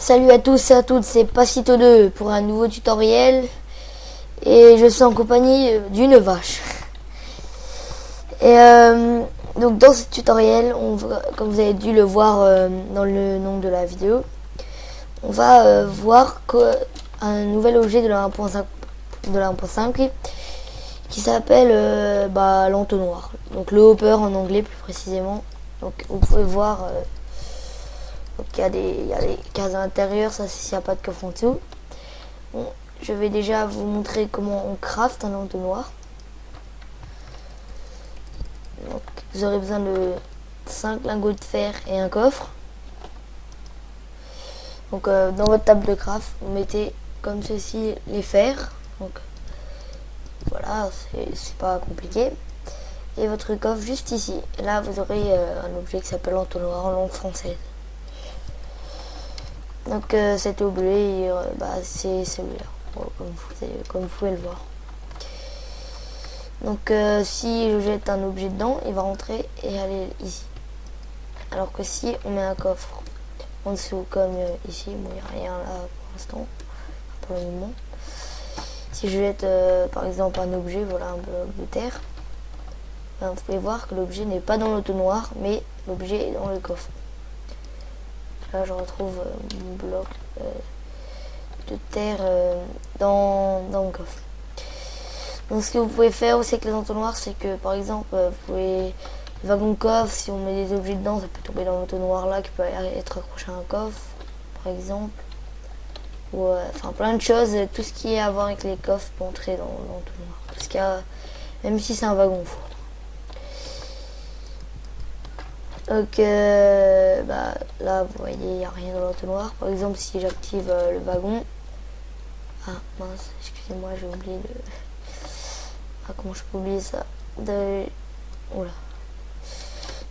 Salut à tous et à toutes, c'est Pacito2 pour un nouveau tutoriel et je suis en compagnie d'une vache. Et donc dans ce tutoriel, comme vous avez dû le voir dans le nom de la vidéo, on va voir un nouvel objet de la 1.5 qui s'appelle l'entonnoir, donc le hopper en anglais plus précisément. Donc vous pouvez voir donc il y a des cases à l'intérieur, ça c'est s'il n'y a pas de coffre en dessous. Bon, je vais déjà vous montrer comment on craft un entonnoir. Donc vous aurez besoin de 5 lingots de fer et un coffre. Donc dans votre table de craft, vous mettez comme ceci les fers. Donc voilà, c'est pas compliqué. Et votre coffre juste ici. Et là vous aurez un objet qui s'appelle l'entonnoir en langue française. Donc cet objet, c'est celui-là, comme vous pouvez le voir. Donc si je jette un objet dedans, il va rentrer et aller ici. Alors que si on met un coffre en dessous, comme ici, bon il n'y a rien là pour l'instant, pour le moment. Si je jette par exemple un objet, voilà un bloc de terre, vous pouvez voir que l'objet n'est pas dans l'entonnoir, mais l'objet est dans le coffre. Là je retrouve mon bloc de terre dans le coffre. Donc ce que vous pouvez faire aussi avec les entonnoirs, c'est que par exemple vous pouvez le wagon coffre, si on met des objets dedans, ça peut tomber dans l'entonnoir là qui peut être accroché à un coffre par exemple, ou enfin plein de choses, tout ce qui est à voir avec les coffres peut entrer dans l'entonnoir, parce qu'il y a, même si c'est un wagon four. Donc là vous voyez il n'y a rien dans l'entonnoir. Par exemple si j'active le wagon, ah mince, excusez-moi, j'ai oublié de... Ah, comment je peux oublier ça Oula.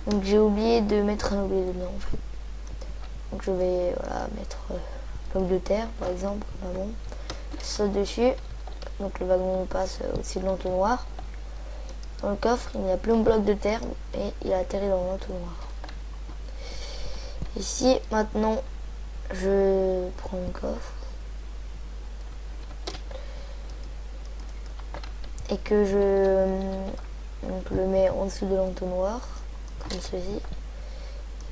Donc j'ai oublié de mettre un objet dedans en fait. Donc je vais mettre bloc de terre par exemple, wagon. Je saute dessus. Donc le wagon passe au-dessus de l'entonnoir. Dans le coffre, il n'y a plus un bloc de terre et il a atterri dans l'entonnoir. Ici, maintenant, je prends le coffre et que je le mets en dessous de l'entonnoir, comme ceci.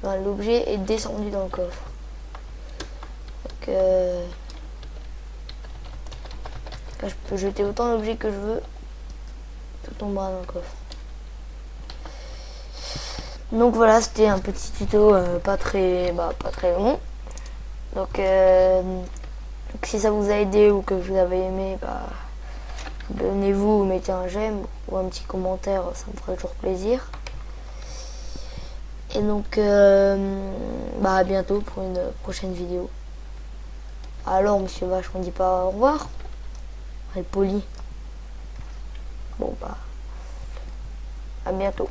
L'objet est descendu dans le coffre. Donc, là, je peux jeter autant d'objets que je veux. Tout tombera dans le coffre. Donc voilà, c'était un petit tuto pas très long. Donc si ça vous a aidé ou que vous avez aimé, abonnez-vous, mettez un j'aime ou un petit commentaire, ça me ferait toujours plaisir. Et donc à bientôt pour une prochaine vidéo. Alors monsieur Vache, on dit pas au revoir? Elle est polie. Bon à bientôt.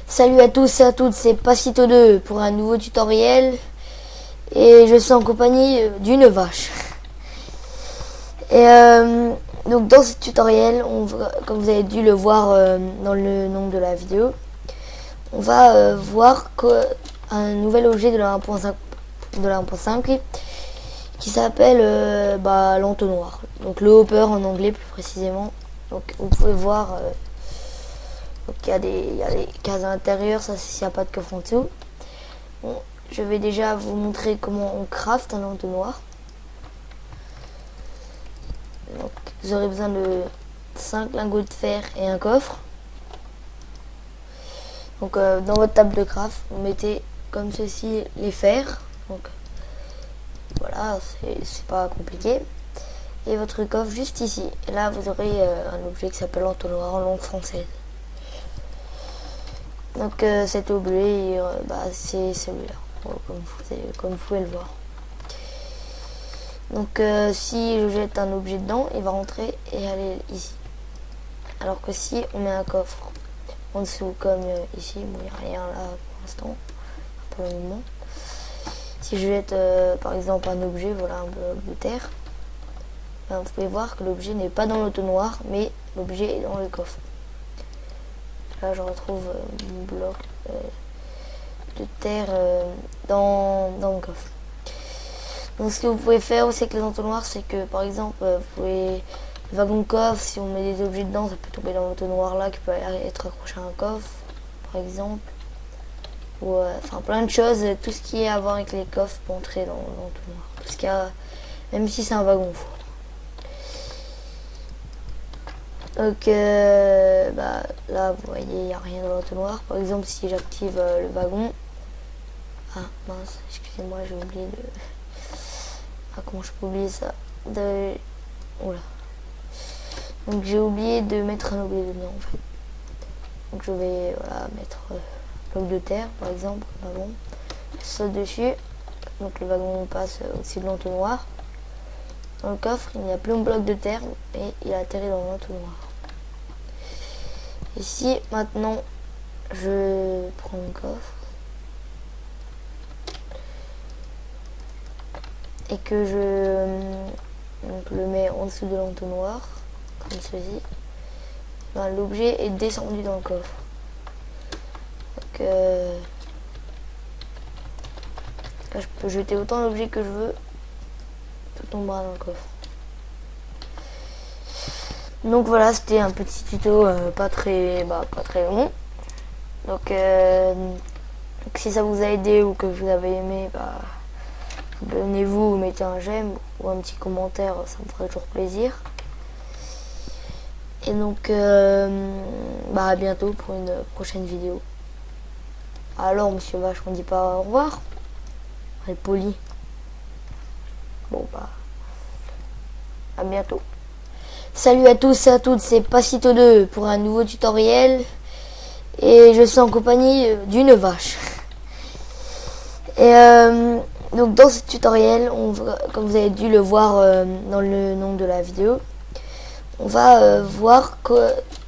Salut à tous et à toutes, c'est Pacito2 pour un nouveau tutoriel et je suis en compagnie d'une vache. Et donc dans ce tutoriel, comme vous avez dû le voir dans le nom de la vidéo, on va voir un nouvel objet de la 1.5 qui s'appelle l'entonnoir, donc le hopper en anglais plus précisément. Donc vous pouvez voir donc il y a des cases à l'intérieur, ça c'est s'il n'y a pas de coffre en dessous. Bon, je vais déjà vous montrer comment on craft un entonnoir. Donc vous aurez besoin de 5 lingots de fer et un coffre. Donc dans votre table de craft, vous mettez comme ceci les fers. Donc voilà, c'est pas compliqué. Et votre coffre juste ici. Et là vous aurez un objet qui s'appelle l'entonnoir en langue française. Donc cet objet, c'est celui-là, comme vous pouvez le voir. Donc si je jette un objet dedans, il va rentrer et aller ici. Alors que si on met un coffre en dessous, comme ici, bon il n'y a rien là pour l'instant, pour le moment. Si je jette par exemple un objet, voilà un bloc de terre, vous pouvez voir que l'objet n'est pas dans l'entonnoir, mais l'objet est dans le coffre. Là je retrouve mon bloc de terre dans le coffre. Donc ce que vous pouvez faire aussi avec les entonnoirs, c'est que par exemple, vous pouvez le wagon coffre, si on met des objets dedans, ça peut tomber dans l'entonnoir là qui peut être accroché à un coffre, par exemple. Ou enfin plein de choses, tout ce qui est à voir avec les coffres peut entrer dans l'entonnoir. Tout ce qu'il y a, même si c'est un wagon four. Donc bah, là vous voyez il n'y a rien dans l'entonnoir. Par exemple si j'active le wagon. Ah mince, excusez-moi j'ai oublié de... Ah comment je peux oublier ça Oula. Donc j'ai oublié de mettre un objet dedans en fait. Donc je vais voilà, mettre bloc de terre par exemple, le wagon. Je saute dessus. Donc le wagon passe au-dessus de l'entonnoir. Dans le coffre, il n'y a plus un bloc de terre et il a atterri dans l'entonnoir. Ici, maintenant, je prends le coffre et que je le mets en dessous de l'entonnoir, comme ceci. Ben, l'objet est descendu dans le coffre. Donc, là, je peux jeter autant d'objets que je veux. Tout tombera dans le coffre. Donc voilà, c'était un petit tuto pas très long. Donc si ça vous a aidé ou que vous avez aimé, bah, abonnez-vous, mettez un j'aime ou un petit commentaire, ça me ferait toujours plaisir. Et donc bah, à bientôt pour une prochaine vidéo. Alors monsieur Vache, on dit pas au revoir? Elle est polie. Bon bah à bientôt. Salut à tous et à toutes, c'est Pacito2 pour un nouveau tutoriel. Et je suis en compagnie d'une vache. Et donc dans ce tutoriel, comme vous avez dû le voir dans le nom de la vidéo, on va voir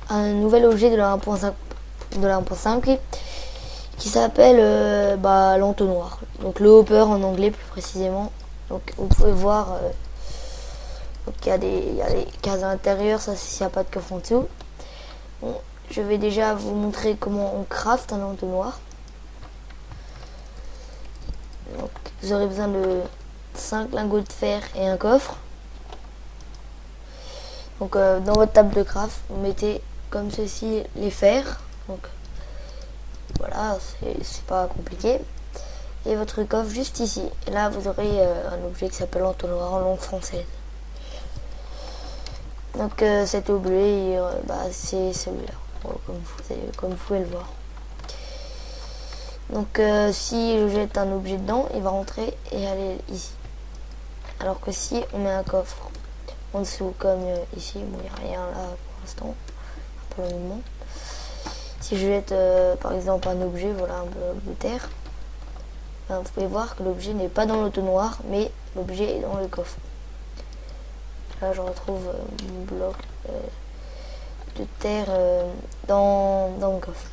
un nouvel objet de la 1.5 qui s'appelle bah, l'entonnoir. Donc le hopper en anglais plus précisément. Donc vous pouvez voir il y a des cases à l'intérieur, ça c'est s'il n'y a pas de coffre en dessous. Bon, je vais déjà vous montrer comment on craft un entonnoir. Donc, vous aurez besoin de 5 lingots de fer et un coffre. Donc dans votre table de craft, vous mettez comme ceci les fers. Donc voilà, c'est pas compliqué. Et votre coffre juste ici. Et là vous aurez un objet qui s'appelle l'entonnoir en langue française. Donc cet objet, bah, c'est celui-là, comme vous pouvez le voir. Donc si je jette un objet dedans, il va rentrer et aller ici. Alors que si on met un coffre en dessous, comme ici, bon il n'y a rien là pour l'instant, pour le moment. Si je jette par exemple un objet, voilà un bloc de terre, ben, vous pouvez voir que l'objet n'est pas dans l'entonnoir, mais l'objet est dans le coffre. Là je retrouve mon bloc de terre dans le coffre.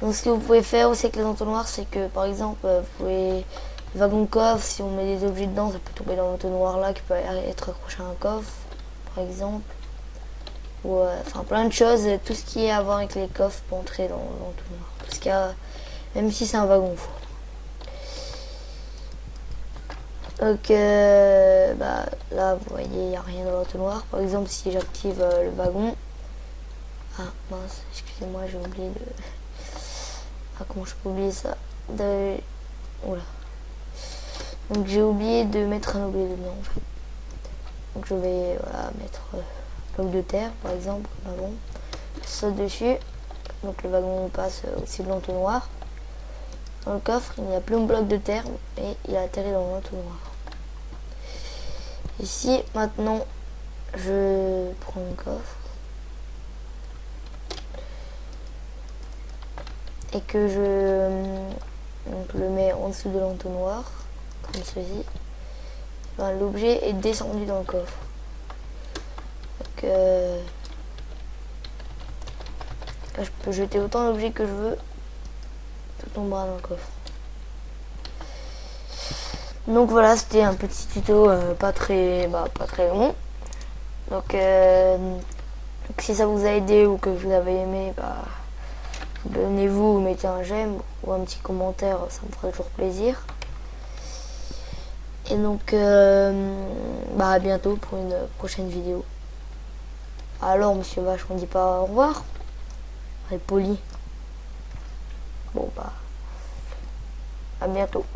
Donc ce que vous pouvez faire aussi avec les entonnoirs, c'est que par exemple vous pouvez le wagon coffre, si on met des objets dedans, ça peut tomber dans l'entonnoir là qui peut être accroché à un coffre par exemple. Ou enfin plein de choses, tout ce qui est à voir avec les coffres peut entrer dans l'entonnoir. Tout ce qu'il y a, même si c'est un wagon four. Donc bah, là vous voyez il n'y a rien dans l'entonnoir. Par exemple si j'active le wagon. Ah mince, excusez-moi j'ai oublié de... Ah comment je peux oublier ça Oula. Donc j'ai oublié de mettre un objet dedans en fait. Donc je vais voilà, mettre bloc de terre par exemple, le wagon. Je saute dessus. Donc le wagon passe au-dessus de l'entonnoir. Dans le coffre, il n'y a plus un bloc de terre et il a atterri dans l'entonnoir. Ici, maintenant, je prends le coffre et que je le mets en dessous de l'entonnoir, comme ceci. Ben, l'objet est descendu dans le coffre. Donc, là, je peux jeter autant d'objets que je veux. Tout tombera dans le coffre. Donc voilà, c'était un petit tuto pas très long. Donc si ça vous a aidé ou que vous avez aimé, bah, abonnez-vous, mettez un j'aime ou un petit commentaire, ça me ferait toujours plaisir. Et donc, à bientôt pour une prochaine vidéo. Alors, monsieur Vache, on dit pas au revoir? Elle est polie. Bon, à bientôt.